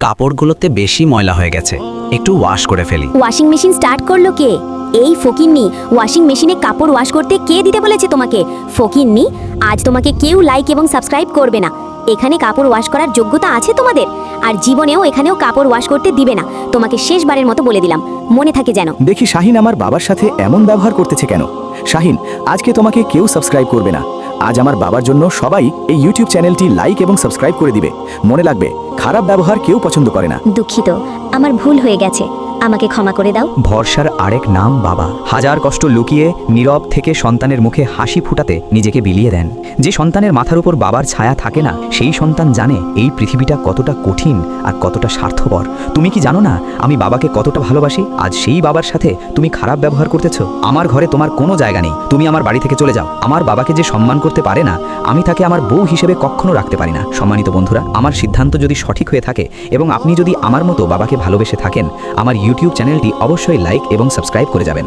কাপড়গুলোতে বেশি ময়লা হয়ে গেছে, একটু ওয়াশ করে ফেলি। ওয়াশিং মেশিন স্টার্ট করলো কে? এই ফকিন্নি, ওয়াশিং মেশিনে কাপড় ওয়াশ করতে কে দিতে বলেছে তোমাকে? ফকিন্নি, আজ তোমাকে কেউ লাইক এবং সাবস্ক্রাইব করবে না। এখানে কাপড় ওয়াশ করার যোগ্যতা আছে তোমাদের? আর জীবনেও এখানেও কাপড় ওয়াশ করতে দিবে না। তোমাকে শেষবারের মতো বলে দিলাম, মনে থাকে যেন। দেখি শাহিন আমার বাবার সাথে এমন ব্যবহার করতেছে কেন। শাহিন, আজকে তোমাকে কেউ সাবস্ক্রাইব করবে না। আজ আমার বাবার জন্য সবাই এই ইউটিউব চ্যানেলটি লাইক এবং সাবস্ক্রাইব করে দিবে। মনে রাখবে, খারাপ ব্যবহার কেউ পছন্দ করে না। দুঃখিত, আমার ভুল হয়ে গেছে, আমাকে ক্ষমা করে দাও। ভরসার আরেক নাম বাবা। হাজার কষ্ট লুকিয়ে নীরব থেকে সন্তানের মুখে হাসি ফুটাতে নিজেকে বিলিয়ে দেন। যে সন্তানের মাথার উপর বাবার ছায়া থাকে না, সেই সন্তান জানে এই পৃথিবীটা কতটা কঠিন আর কতটা স্বার্থপর। তুমি কি জানো না আমি বাবাকে কতটা ভালোবাসি? আজ সেই বাবার সাথে তুমি খারাপ ব্যবহার করতেছো। আমার ঘরে তোমার কোনো জায়গা নেই, তুমি আমার বাড়ি থেকে চলে যাও। আমার বাবাকে যে সম্মান করতে পারে না, আমি তাকে আমার বউ হিসেবে কখনো রাখতে পারি না। সম্মানিত বন্ধুরা, আমার সিদ্ধান্ত যদি সঠিক হয়ে থাকে এবং আপনি যদি আমার মতো বাবাকে ভালোবেসে থাকেন, আমার ইউটিউব চ্যানেলটি অবশ্যই লাইক এবং সাবস্ক্রাইব করে যাবেন।